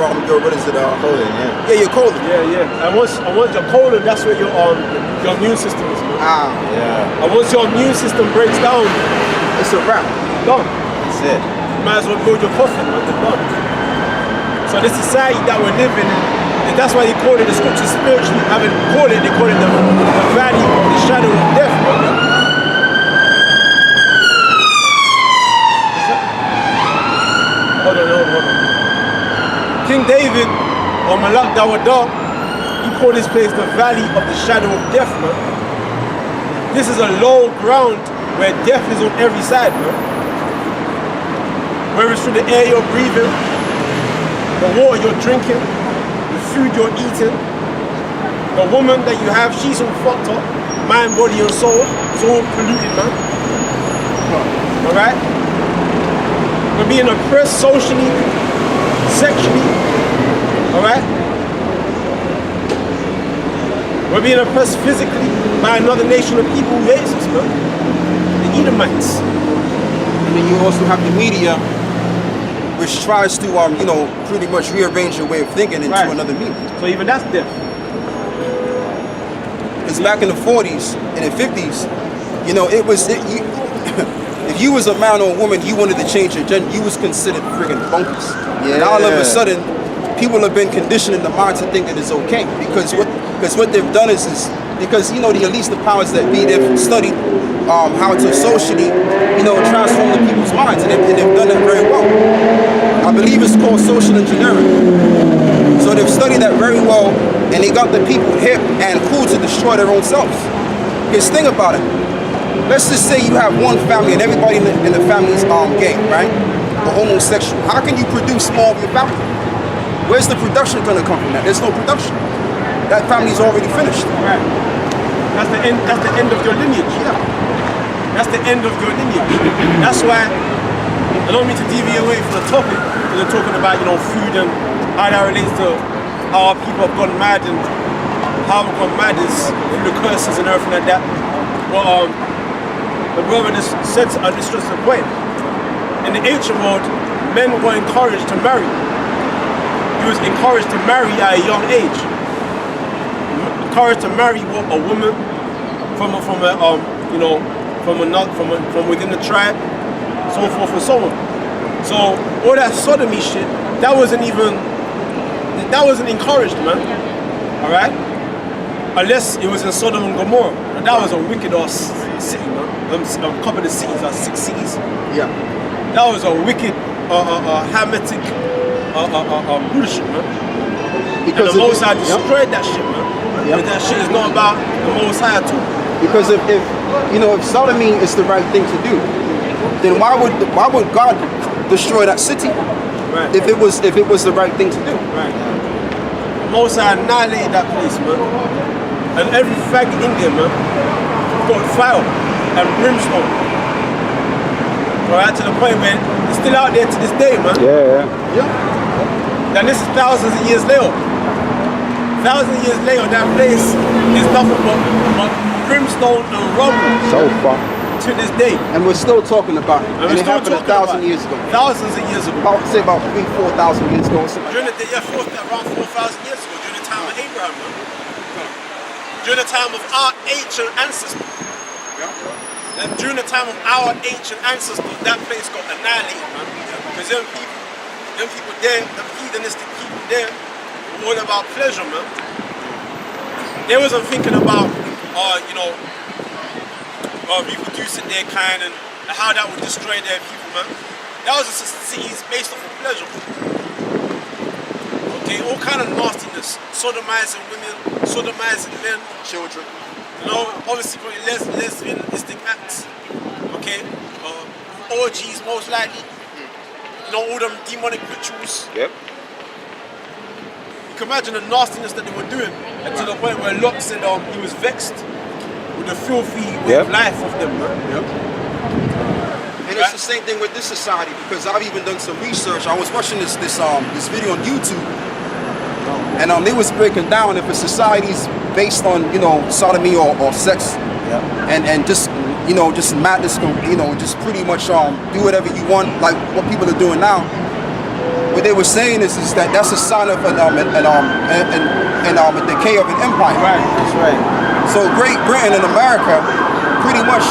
Your what is it? Colon, yeah. Yeah, your colon. Yeah. And once your colon, that's where your immune system is. Man. Yeah. And once your immune system breaks down, it's a wrap. Done. That's it. You might as well build your coffin, man. It's done. So this society that we're living in, and that's why they call it the scriptures spiritually. They call it the valley of the shadow of death, man. Hold on. King David, or Malak Dawada, he called this place the valley of the shadow of death, man. This is a low ground where death is on every side, man. Whether it's through the air you're breathing, the water you're drinking, the food you're eating, the woman that you have, she's all fucked up, mind, body, and soul. It's all polluted, man. Alright? We're being oppressed socially, sexually, alright? We're being oppressed physically by another nation of people who hates us, man. The Edomites. And then you also have the media, which tries to, pretty much rearrange your way of thinking into another meaning. So even that's death. Because back in the 40s and the 50s, if you was a man or a woman, you wanted to change your gender, you was considered friggin' bonkers. Yeah. And all of a sudden, people have been conditioned in the mind to think that it's okay. Because what they've done is because, the elites, the powers that be, they've studied how to socially, transform the people's minds. And they've done that very well. I believe it's called social engineering. So they've studied that very well, and they got the people hip and cool to destroy their own selves. Because think about it. Let's just say you have one family and everybody in the family is gay, right? Or homosexual. How can you produce more of your family? Where's the production gonna come from that? There's no production. That family's already finished. Right. That's the end of your lineage. Yeah. That's the end of your lineage. That's why I don't mean to deviate away from the topic, because they're talking about, food and how that relates to how our people have gone mad and how we've gone mad is through the curses and everything like that. But the brother just said, this was the point. In the ancient world, men were encouraged to marry. He was encouraged to marry at a young age. Encouraged to marry a woman from within the tribe, so forth and so on. So all that sodomy shit, that wasn't encouraged, man. All right. Unless it was in Sodom and Gomorrah, and that was a wicked ass city, man. A couple of the cities, 6 cities. Yeah. That was a wicked, Hamitic bullshit, man. Because the Most High destroyed that shit, man. But that shit is not about the Most High at all. Because if sodomy is the right thing to do, then why would God destroy that city? Right. If it was the right thing to do. Right. The Most High annihilated that place, man. And every fag in there, man, got fire and brimstone. Alright, to the point where it's still out there to this day, man. Yeah. And this is thousands of years later. Thousands of years later, that place is nothing but brimstone and rubble. So far. To this day. And we're still talking about it. And it happened 1,000 years ago. Thousands of years ago. Say about 3,000-4,000 years ago. During the day, around 4,000 years ago, during the time of Abraham, man. During the time of our ancient ancestors. And during the time of our ancient ancestors, that place got annihilated, man. Because them people there, the heathenistic people there, were all about pleasure, man. They wasn't thinking about, reproducing their kind and how that would destroy their people, man. That was a cities based off of pleasure. Okay, all kind of nastiness, sodomizing women, sodomizing men, Children. Obviously lesbianistic acts. Okay, orgies most likely. All them demonic rituals. Yep. You can imagine the nastiness that they were doing, and to the point where Lot said he was vexed with the filthy way of life of them, man. And it's the same thing with this society, because I've even done some research. I was watching this video on YouTube, and they was breaking down if a society's based on sodomy or sex, and just just madness, just pretty much do whatever you want, like what people are doing now. what they were saying is that that's a sign of a decay of an empire. Right, that's right. So Great Britain and America, pretty much,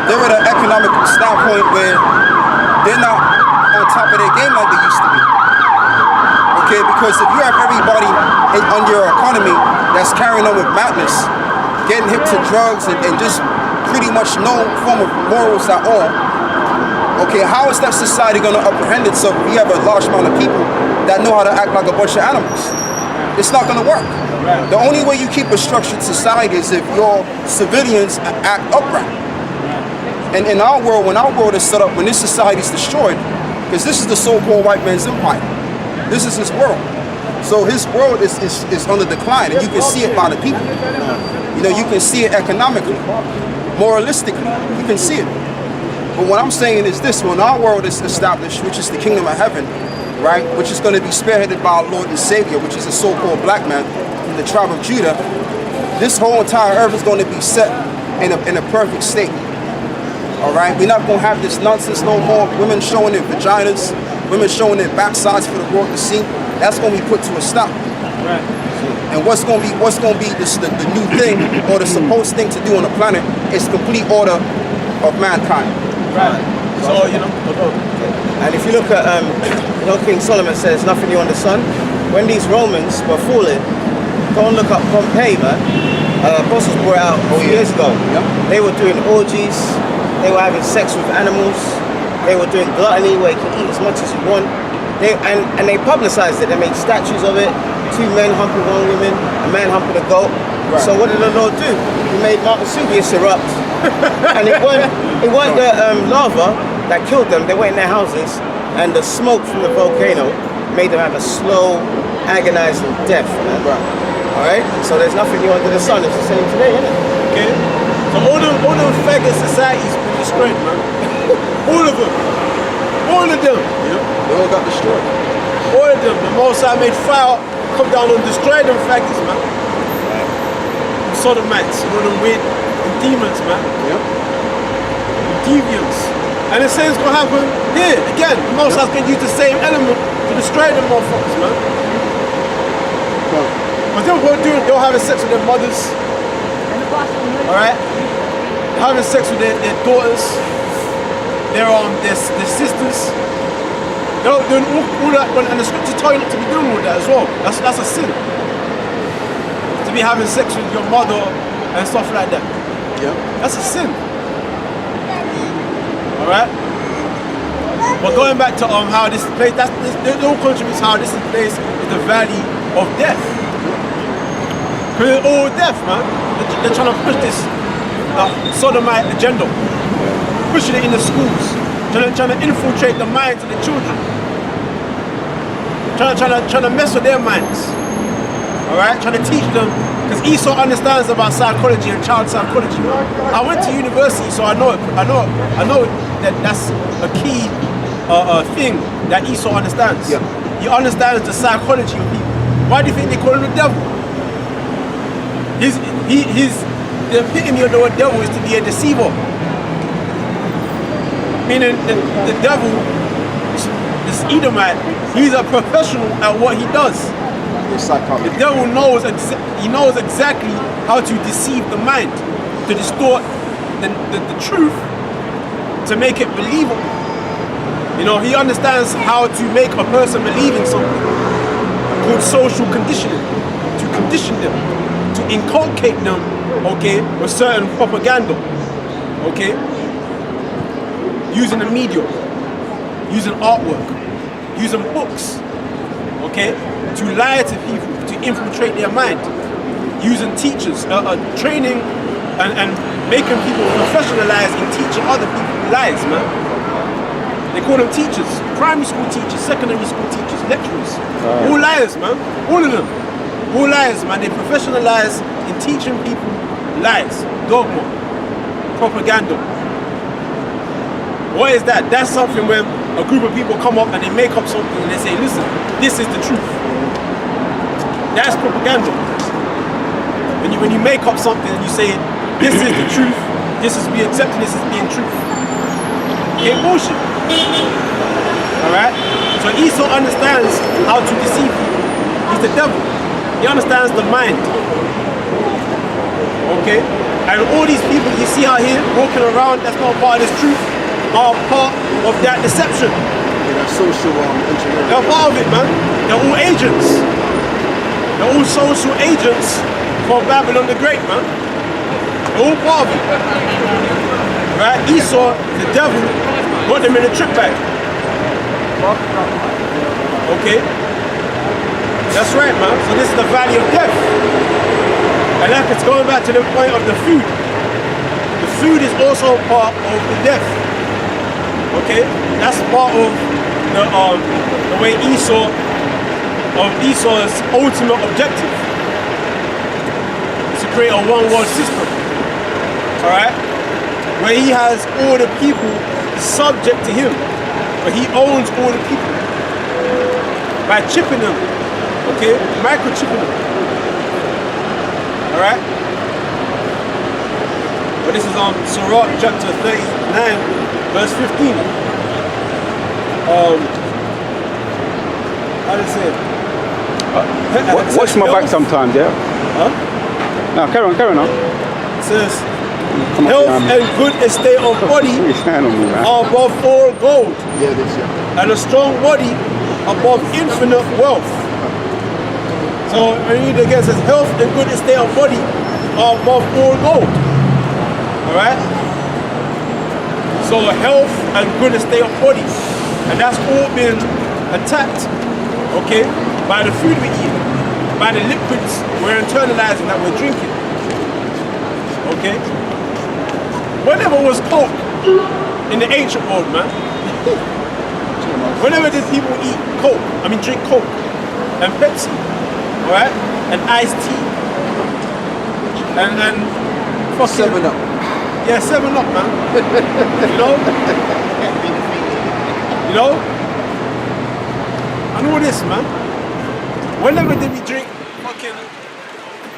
they're at an economic standpoint where they're not on top of their game like they used to be. Okay, because if you have everybody on your economy that's carrying on with madness, getting hip to drugs and just pretty much no form of morals at all, okay, how is that society going to apprehend itself if you have a large amount of people that know how to act like a bunch of animals? It's not going to work. The only way you keep a structured society is if your civilians act upright. And in our world, when our world is set up, when this society is destroyed, because this is the so-called white man's empire. This is his world. So his world is on the decline, and you can see it by the people. You know, you can see it economically, moralistically, you can see it. But what I'm saying is this: when our world is established, which is the kingdom of heaven, right, which is going to be spearheaded by our Lord and Savior, which is a so-called black man from the tribe of Judah, this whole entire earth is going to be set in a perfect state. All right, we're not going to have this nonsense no more. Women showing their vaginas, women showing their backsides for the world to see. That's going to be put to a stop. Right. And what's going to be the new thing or the supposed thing to do on the planet is complete order of mankind. Right. So And if you look at, King Solomon says, nothing new under the sun. When these Romans were falling, go and look up Pompeii, man. Apostles brought out a few years ago. Yep. They were doing orgies. They were having sex with animals. They were doing gluttony where you can eat as much as you want. And they publicized it. They made statues of it. 2 men humping 1 woman, a man humping a goat. Right. So what did the Lord do? He made Mount Vesuvius erupt. And it weren't the lava that killed them. They went in their houses, and the smoke from the volcano made them have a slow, agonizing death. Man. Right. All right. So there's nothing new under the sun. It's the same today, isn't it? Okay. So all them faggot societies been destroyed, man. All of them. All of them. Yep. They all got destroyed. All of them. The Most High made fire come down and destroy them faggots, man. Sodomites, them weird demons, man. Yep. Deviants. And the same is gonna happen here. Again, the Most High's gonna use the same element to destroy them motherfuckers, man. But them what they're having sex with their mothers. Alright? Having sex with their daughters, their sisters. They're doing all that, and the scriptures tell you not to be doing all that as well. That's a sin. To be having sex with your mother and stuff like that. Yep. That's a sin. Alright? But going back to how this place, the whole contributes how this place is the valley of death. Because it's all death, man. They're trying to push this sodomite agenda. Pushing it in the schools. Trying to infiltrate the minds of the children. Trying to mess with their minds. Alright? Trying to teach them. Because Esau understands about psychology and child psychology. I went to university, so I know that that's a key thing that Esau understands. Yeah. He understands the psychology of people. Why do you think they call him the devil? The epitome of the word devil is to be a deceiver. Meaning the devil, this Edomite, he's a professional at what he does. The devil knows exactly how to deceive the mind, to distort the truth, to make it believable. You know, he understands how to make a person believe in something called social conditioning, to condition them, to inculcate them, okay, with certain propaganda, okay, using the media, using artwork, using books, okay, to lie to people, to infiltrate their mind, using teachers, training and making people professionalize in teaching other people lies, man. They call them teachers, primary school teachers, secondary school teachers, lecturers. All liars, man. All of them. All liars, man. They professionalize in teaching people lies, dogma, propaganda. What is that? That's something when a group of people come up and they make up something and they say, listen, this is the truth. That's propaganda. When you make up something and you say, this is the truth, this is being accepted, this is being truth. It ain't bullshit. Alright? So Esau understands how to deceive people. He's the devil. He understands the mind. Okay? And all these people you see out here walking around, that's not part of this truth, are part of that deception. Yeah, that social engineering. They're part of it, man. They're all agents. They're all social agents for Babylon the Great, man. They're all part of it. Right? Esau, the devil, got them in a trick bag. Okay? That's right, man. So this is the valley of death. And like it's going back to the point of the food. The food is also part of the death. Okay? That's part of the way Esau's ultimate objective is to create a one world system. Alright? Where he has all the people subject to him. But he owns all the people. By chipping them. Okay? Microchipping them. Alright? But this is on Sirach chapter 39, verse 15. How does it say it? Watch my back sometimes, yeah? Huh? No, carry on. It says, Come on, health man. and good estate of body Put your hand on me, man. are above all gold, Yeah, it is, yeah. and a strong body above infinite wealth. So when you read it again, it says health and good estate of body are above all gold. Alright? So health and good estate of body. And that's all been attacked, okay, by the food we eat, by the liquids we're internalizing that we're drinking. Okay? Whenever was Coke in the ancient world, man? Whenever did people eat Coke? Drink Coke and Pepsi, alright? And iced tea. And fucking 7-Up. Yeah, 7-Up, man. You know? You know? And all this, man. Whenever did we drink fucking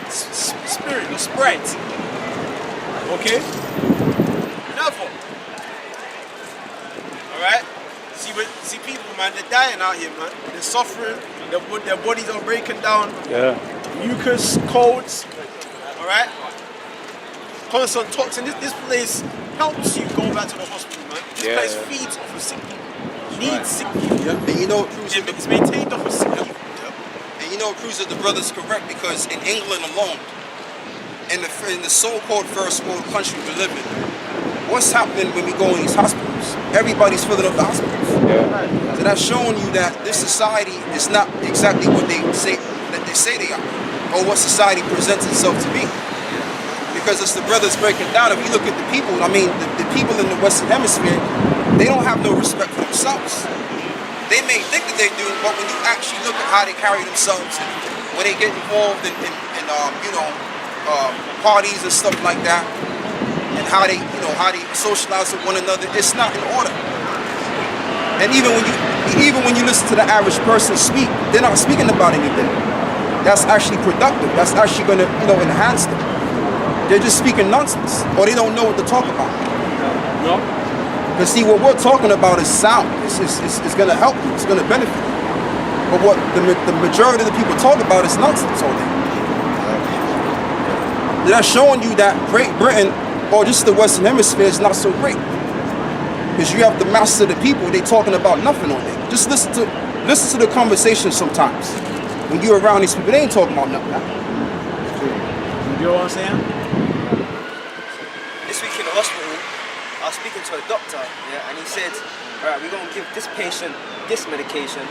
spirit or Sprite? Okay? Never. Alright? See people, man, they're dying out here, man. They're suffering, their bodies are breaking down. Yeah. Mucus, colds. Alright? Constant toxin. This place helps you go back to the hospital, man. This place feeds off of sick people. Needs sick people. Yeah. And you know, It's maintained off of sick people. and you know, it proves that the brother's correct because in England alone, in the so-called first world country we live in, what's happening when we go in these hospitals? Everybody's filling up the hospitals. Yeah. So that's showing you that this society is not exactly what they say they are, or what society presents itself to be. Because as the brothers breaking down, if you look at the people, the people in the Western Hemisphere, they don't have no respect for themselves. They may think that they do, but when you actually look at how they carry themselves, when they get involved in parties and stuff like that, and how they socialize with one another, it's not in order. And even when you listen to the average person speak, they're not speaking about anything that's actually productive, that's actually going to enhance them. They're just speaking nonsense, or they don't know what to talk about. No? But see, what we're talking about is sound. It's going to help you. It's going to benefit you. But what the majority of the people talk about is nonsense all day. They're showing you that Great Britain, or just the Western Hemisphere, is not so great. Because you have the master of the people, they talking about nothing all day. Just listen to the conversation sometimes. When you're around these people, they ain't talking about nothing. You know what I'm saying? This week in the hospital, I was speaking to a doctor, and he said, all right, we're going to give this patient this medication,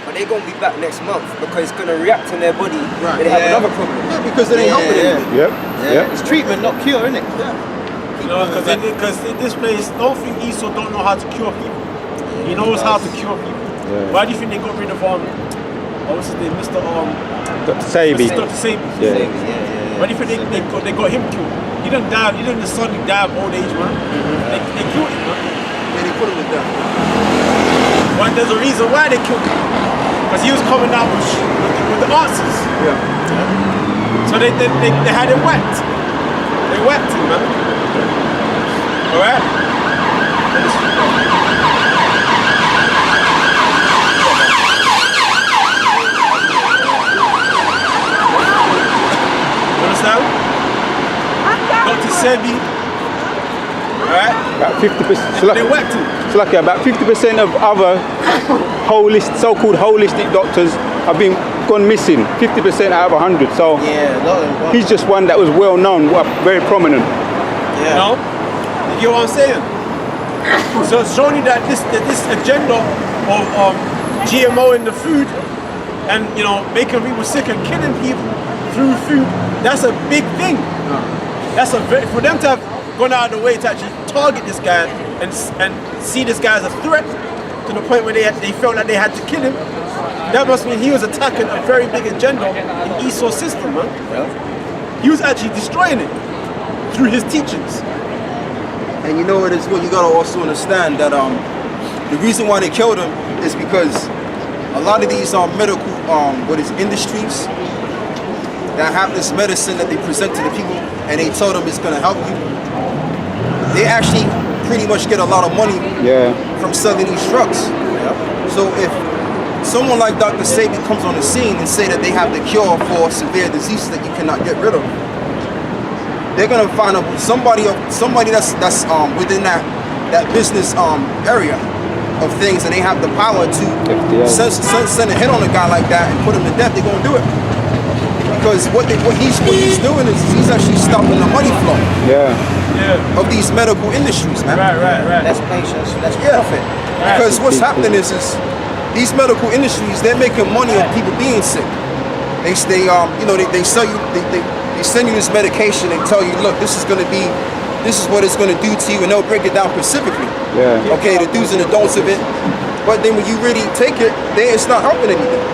but they're going to be back next month because it's going to react on their body. Right. They have another problem. Yeah, because it ain't helping anything. Yep. It's treatment, not cure, isn't it? You know, because in this place, don't think Esau don't know how to cure people. He knows how to cure people. Yeah. Why do you think they got rid of what's his name, Mr. Dr. Sabi. Dr. Sabi? Yeah. Why do you think they got him killed? He didn't die. He didn't suddenly die of old age, man. They killed him, man. And they put him to death. But there's a reason why they killed him. Because he was coming out with the answers. Yeah. So they had him whacked. They whacked him, man. Alright? Sebi, alright? About 50%. They whacked him. It's like about 50% of other so-called holistic doctors have gone missing. 50% out of 100. So Yeah, a lot of them. he's just one that was well known, very prominent. Yeah. No? You get what I'm saying? So it's showing you that this agenda of GMO in the food and, you know, making people sick and killing people through food, that's a big thing. That's for them to have gone out of the way to actually target this guy and see this guy as a threat to the point where they felt like they had to kill him. That must mean he was attacking a very big agenda in Esau's system, man. Yeah. He was actually destroying it through his teachings. And you know what is what you gotta also understand that the reason why they killed him is because a lot of these medical industries that have this medicine that they present to the people and they tell them it's gonna help you, they actually pretty much get a lot of money from selling these drugs. So if someone like Dr. Sebi comes on the scene and say that they have the cure for severe diseases that you cannot get rid of, they're gonna find out somebody that's within that business area of things, and they have the power to send a hit on a guy like that and put him to death. They're gonna do it because what he's doing is he's actually stopping the money flow of these medical industries, man. Right. That's patience, that's profit. Because what's happening is these medical industries, they're making money on people being sick. They sell you they send you this medication and tell you, look, this is what it's gonna do to you, and they'll break it down specifically. Okay, the do's and the don'ts of it. But then when you really take it, it's not helping anything.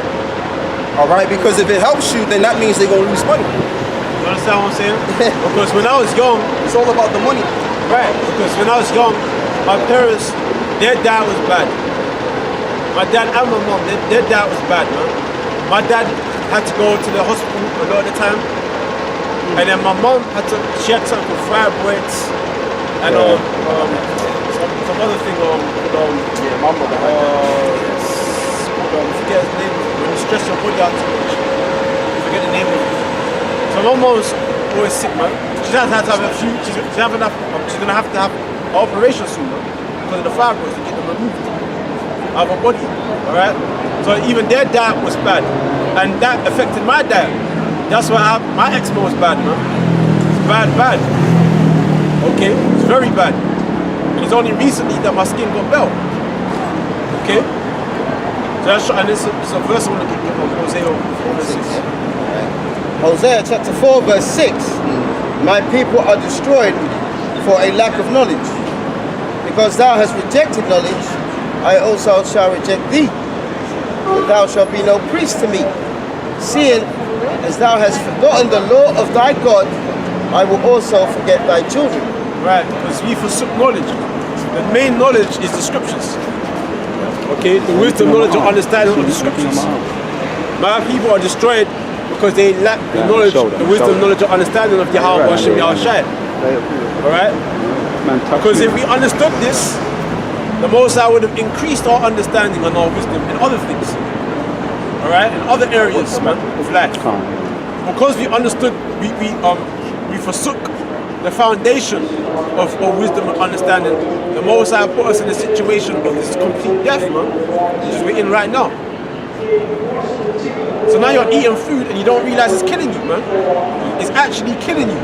All right, because if it helps you, then that means they're gonna lose money. You understand what I'm saying? Because when I was young, It's all about the money. right? Because when I was young, my parents, their dad was bad. My dad and my mom, their dad was bad, man. My dad had to go to the hospital a lot of the time. And then my mom she had something called fibroids and some other thing My mother had I forget his name, when you stress your body out too much. You forget the name of it. So my mom's always sick, man. She's gonna have to have a few, she's gonna have to have an operation soon, man, because of the fibroids to get them removed out of her body. Alright? So even their diet was bad. And that affected my diet. That's why my eczema was bad, man. It's bad. Okay? It's very bad. And it's only recently that my skin got better. Okay? So that's, and it's a verse I want to get on Hosea 4:6. Hosea chapter 4 verse 6. My people are destroyed for a lack of knowledge. Because thou hast rejected knowledge, I also shall reject thee. But thou shalt be no priest to me. Seeing as thou hast forgotten the law of thy God, I will also forget thy children. Right, because we forsook knowledge. The main knowledge is the scriptures. Okay, the wisdom, knowledge, and understanding of the scriptures. My people are destroyed because they lack the knowledge, the wisdom, knowledge, and understanding of Yahawah Hashem Yahushai. Alright? Because if we understood this, the Most High would have increased our understanding and our wisdom in other things. Alright? In other areas, man, of life. Because we understood, we forsook the foundation of wisdom and understanding. The Most High put us in a situation of this complete death, man, which is we're in right now. So now you're eating food and you don't realize it's killing you, man. It's actually killing you.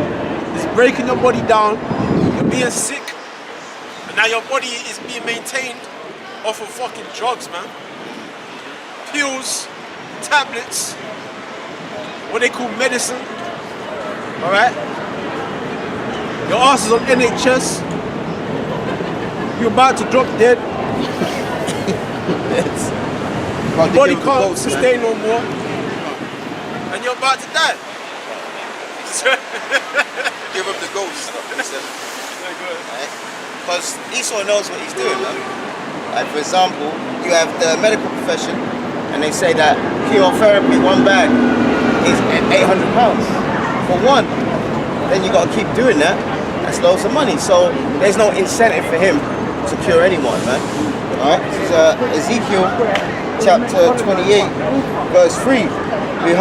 It's breaking your body down. You're being sick. And now your body is being maintained off of fucking drugs, man. Pills, tablets, what they call medicine. Alright? Your ass is on NHS. You're about to drop dead. Your body can't sustain no more. And you're about to die. Give up the ghost. Because Esau knows what he's doing, man. Like for example, you have the medical profession and they say that chemotherapy, one bag, is £800 for one. Then you got to keep doing that. That's loads of money. So there's no incentive for him to cure anyone, man. Alright, this is Ezekiel chapter 28, verse 3. Behold,